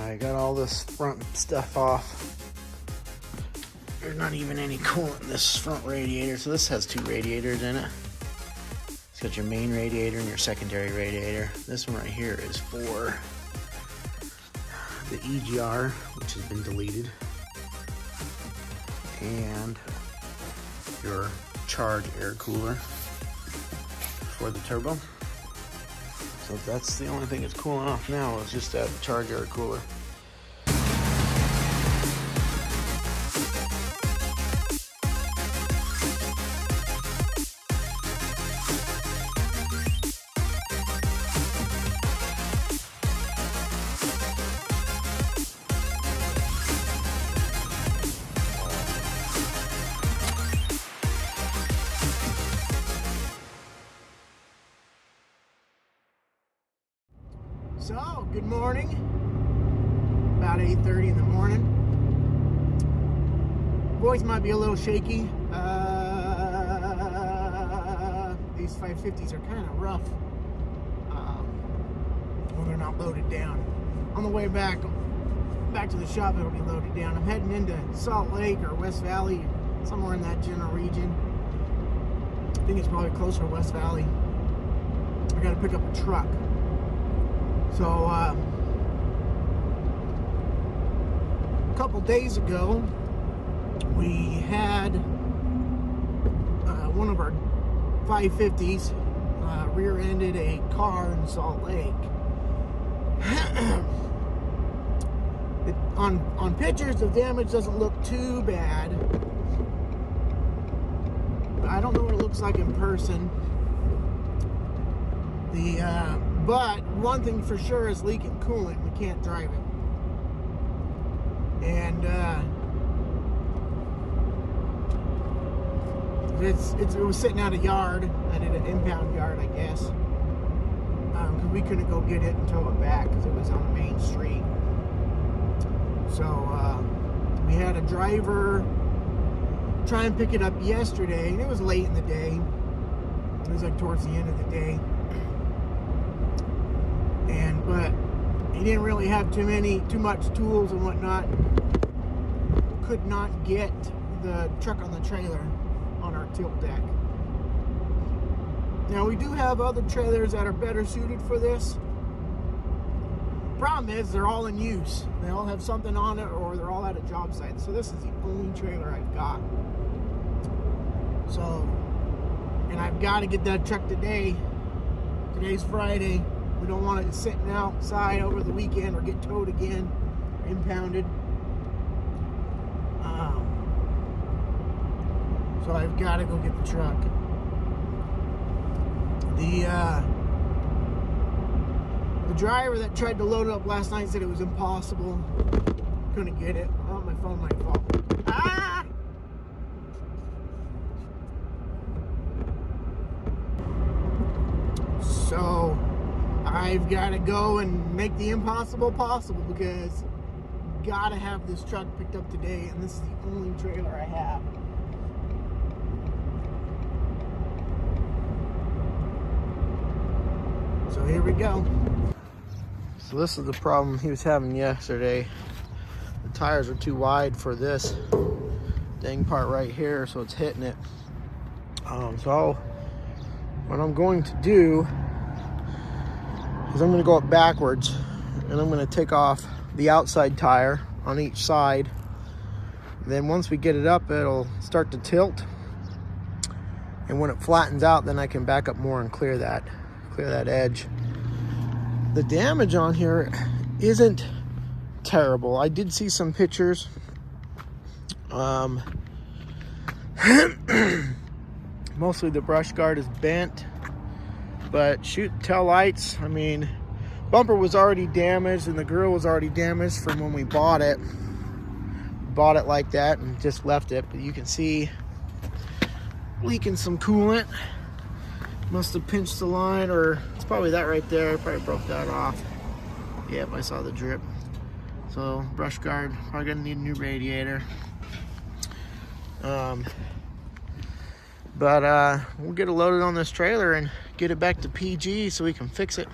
I got all this front stuff off. There's not even any coolant in this front radiator. So this has two radiators in it. It's got your main radiator and your secondary radiator. This one right here is for the EGR, which has been deleted, and your charge air cooler for the turbo. So that's the only thing that's cooling off now is just that charge air cooler. So, good morning. About 8:30 in the morning. Voice might be a little shaky. These 550s are kind of rough when they're not loaded down. On the way back to the shop, it'll be loaded down. I'm heading into Salt Lake or West Valley, somewhere in that general region. I think it's probably closer to West Valley. I got to pick up a truck. So, a couple days ago, we had one of our 550s rear-ended a car in Salt Lake. On pictures, the damage doesn't look too bad. I don't know what it looks like in person. But one thing for sure is leaking coolant. We can't drive it. And it was sitting at a yard, at an impound yard, I guess. Because we couldn't go get it and tow it back because it was on the main street. So we had a driver try and pick it up yesterday, and it was late in the day. It was like towards the end of the day. But he didn't really have too much tools and whatnot. Could not get the truck on the trailer on our tilt deck. Now we do have other trailers that are better suited for this. Problem is they're all in use. They all have something on it, or they're all at a job site. So this is the only trailer I've got. So, and I've got to get that truck today. Today's Friday. We don't want it sitting outside over the weekend or get towed again or impounded. So I've got to go get the truck. The driver that tried to load it up last night said it was impossible. Couldn't get it. Oh, my phone might fall. Ah! So I've got to go and make the impossible possible because I've got to have this truck picked up today, and this is the only trailer I have. So here we go. So this is the problem he was having yesterday. The tires are too wide for this dang part right here, so it's hitting it. So what I'm going to do is I'm going to go up backwards, and I'm going to take off the outside tire on each side. Then once we get it up, it'll start to tilt, and when it flattens out, then I can back up more and clear that edge. The damage on here isn't terrible. I did see some pictures. Mostly the brush guard is bent, but shoot, tail lights, I mean, bumper was already damaged and the grill was already damaged from when we bought it. Bought it like that and just left it, but you can see leaking some coolant. Must have pinched the line, or it's probably that right there. Probably broke that off. Yep, I saw the drip. So brush guard, probably gonna need a new radiator. But we'll get it loaded on this trailer and get it back to PG so we can fix it.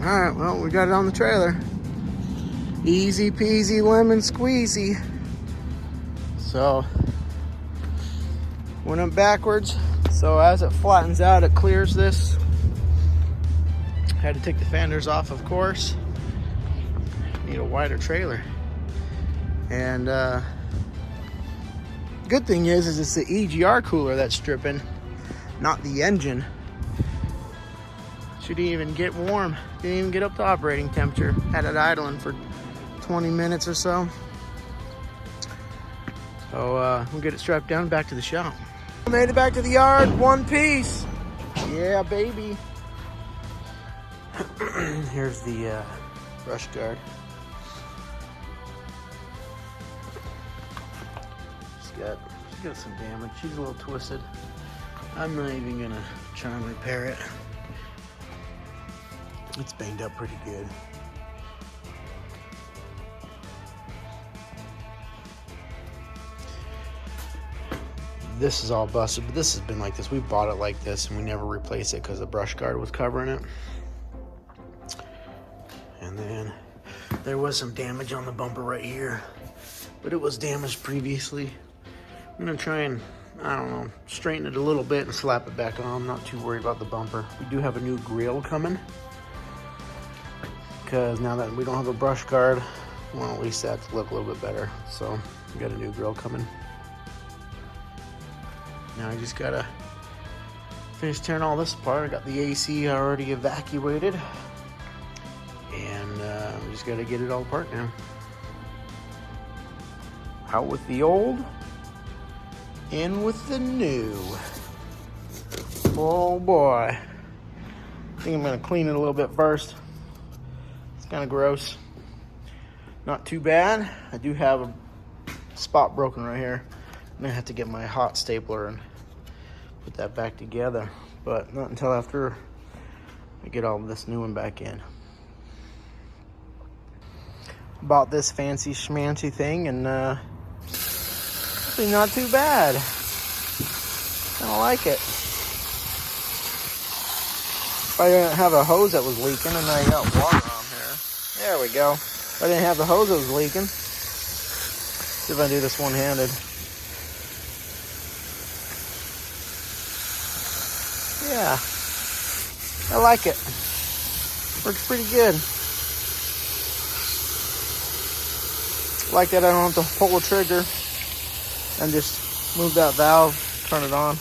right, well, we got it on the trailer. Easy peasy lemon squeezy. So, went up backwards. So as it flattens out, it clears this. Had to take the fenders off, of course. Need a wider trailer. And good thing is it's the EGR cooler that's stripping, not the engine. She didn't even get warm. Didn't even get up to operating temperature. Had it idling for 20 minutes or so. So we'll get it strapped down, back to the shop. Made it back to the yard, one piece. Yeah, baby. Here's the brush guard. She's got some damage. She's a little twisted. I'm not even gonna try and repair it. It's banged up pretty good. This is all busted, but this has been like this. We bought it like this and we never replaced it because the brush guard was covering it. And then there was some damage on the bumper right here, but it was damaged previously. I'm gonna try and, I don't know, straighten it a little bit and slap it back on. I'm not too worried about the bumper. We do have a new grill coming, because now that we don't have a brush guard, well, at least that to look a little bit better. So we got a new grill coming. Now I just gotta finish tearing all this apart. I got the AC already evacuated, and we just gotta get it all apart now. Out with the old, in with the new. Oh boy. I think I'm gonna clean it a little bit first. It's kind of gross. Not too bad. I do have a spot broken right here. I'm gonna have to get my hot stapler and put that back together, but not until after I get all this new one back in. Bought this fancy schmancy thing, and actually not too bad. Kinda like it. If I didn't have a hose that was leaking, and I got water on here. There we go. If I didn't have the hose that was leaking, see if I do this one-handed. Yeah, I like it. Works pretty good. Like that I don't have to pull the trigger and just move that valve, turn it on.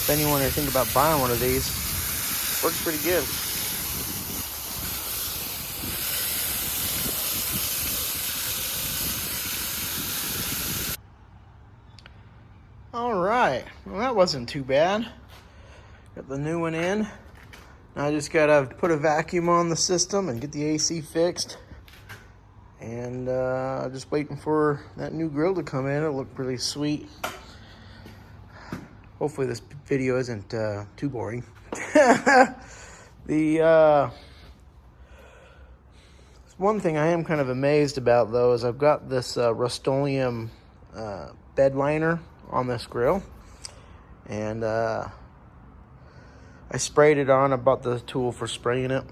If anyone are thinking about buying one of these, works pretty good. All right, well, that wasn't too bad. Got the new one in. Now I just gotta put a vacuum on the system and get the AC fixed. And just waiting for that new grill to come in. It'll look pretty sweet. Hopefully this video isn't too boring. One thing I am kind of amazed about though is I've got this Rust-Oleum bed liner on this grill, and I sprayed it on. I bought the tool for spraying it,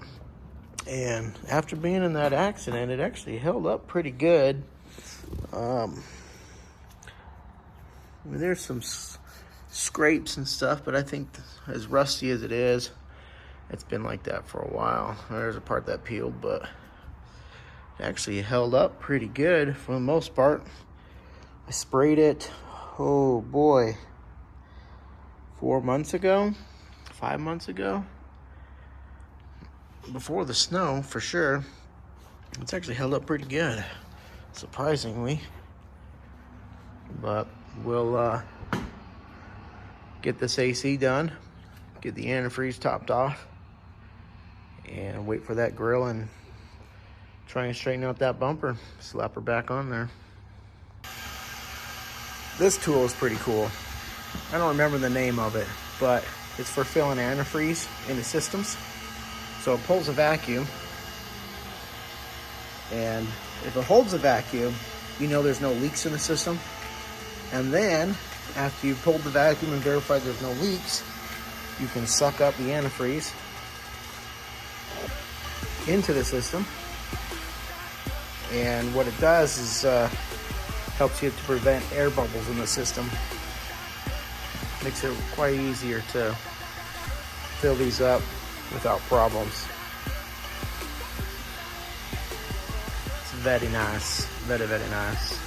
and after being in that accident, it actually held up pretty good. I mean, there's some scrapes and stuff, but I think as rusty as it is, it's been like that for a while. There's a part that peeled, but it actually held up pretty good for the most part. I sprayed it, oh boy, 4 months ago, 5 months ago, before the snow for sure. It's actually held up pretty good, surprisingly. But we'll get this AC done, get the antifreeze topped off, and wait for that grill and try and straighten out that bumper, slap her back on there. This tool is pretty cool. I don't remember the name of it, but it's for filling antifreeze into systems. So it pulls a vacuum, and if it holds a vacuum, you know there's no leaks in the system. And then after you've pulled the vacuum and verified there's no leaks, you can suck up the antifreeze into the system. And what it does is helps you to prevent air bubbles in the system. Makes it quite easier to fill these up without problems. It's very nice, very, very nice.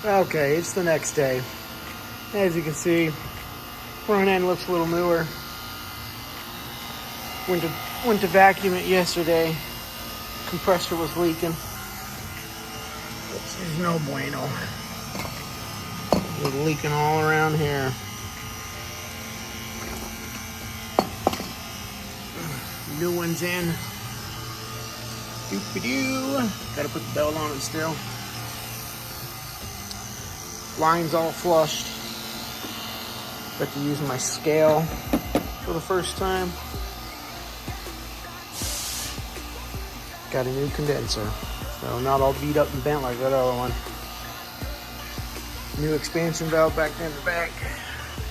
Okay, it's the next day. As you can see, front end looks a little newer. Went to vacuum it yesterday. Compressor was leaking. This is no bueno. It was leaking all around here. New one's in. Doop-a-doo. Gotta put the belt on it still. Line's all flushed. Got to use my scale for the first time. Got a new condenser, so not all beat up and bent like that other one. New expansion valve back in the back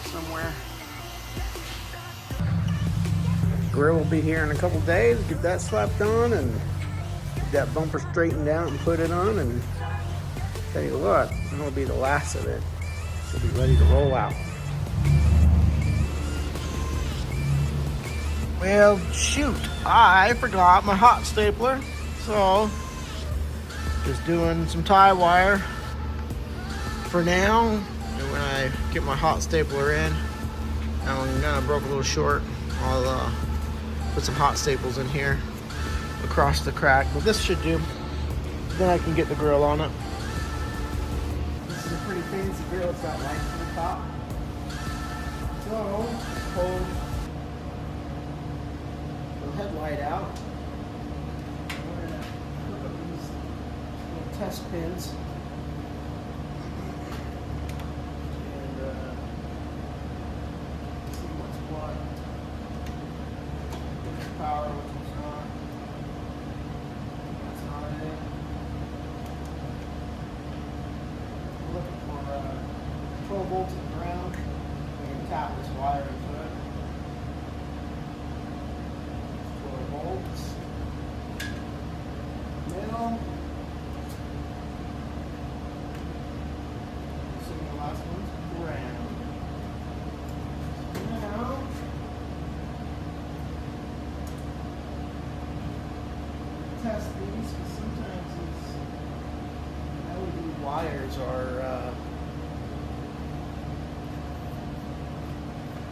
somewhere. Grill will be here in a couple days. Get that slapped on and get that bumper straightened out and put it on. And tell you what, that'll be the last of it. Should be ready to roll out. Well, shoot, I forgot my hot stapler, so just doing some tie wire for now. And when I get my hot stapler in, I'm gonna broke a little short. I'll put some hot staples in here across the crack, but this should do. Then I can get the grill on it. This is a pretty fancy grill. It's got lights on the top. So, hold headlight out. We're gonna hook up these little test pins and see what's what. What's power, what's not. That's not it. We're looking for 12 volts in the ground. We can tap this wire into it. Bolts, middle, so the last one's ground. Now, test these because sometimes these LED wires are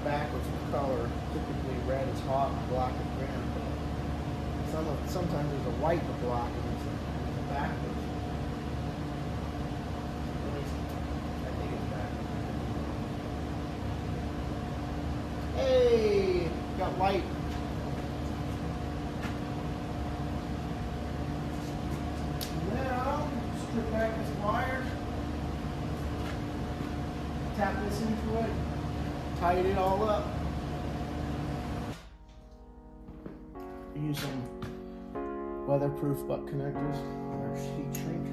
backwards in color. Typically red is hot and black is ground. Sometimes there's a white with black and it's backwards. At least I think it's backwards. Hey, got light. Now strip back this wire, tap this into it, tighten it all up. Use some weatherproof butt connectors or heat shrink.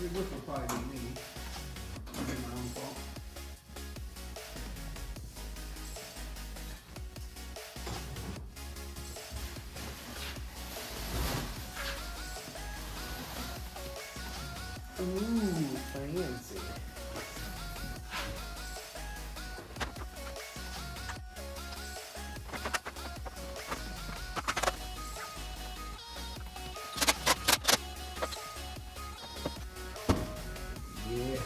This will probably be me. My own fault. Ooh, fancy. Yeah.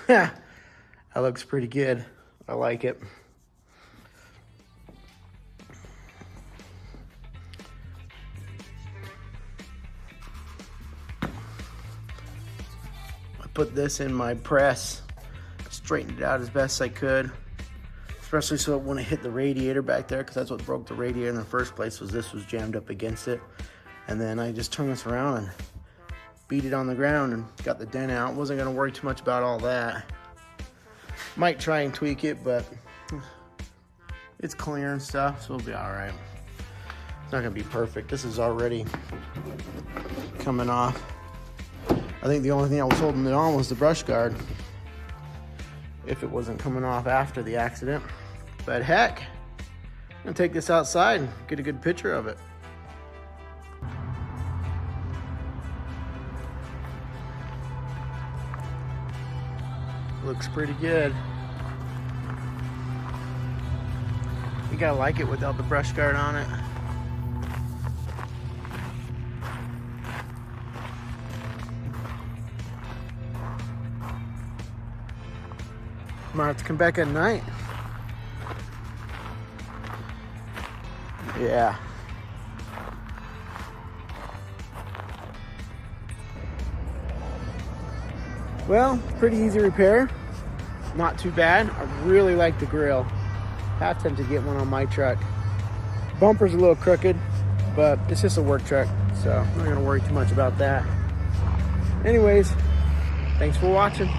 Yeah. That looks pretty good. I like it. I put this in my press, straightened it out as best I could, especially so it wouldn't hit the radiator back there, because that's what broke the radiator in the first place, was this was jammed up against it. And then I just turned this around and beat it on the ground and got the dent out. Wasn't gonna worry too much about all that. Might try and tweak it, but it's clear and stuff, so it'll be all right. It's not gonna be perfect. This is already coming off. I think the only thing that was holding it on was the brush guard, if it wasn't coming off after the accident. But heck, I'm gonna take this outside and get a good picture of it. Looks pretty good. You gotta like it without the brush guard on it. Might have to come back at night. Yeah. Well, pretty easy repair. Not too bad. I really like the grill. Half tempted to get one on my truck. Bumper's a little crooked, but it's just a work truck, so I'm not gonna worry too much about that. Anyways, thanks for watching.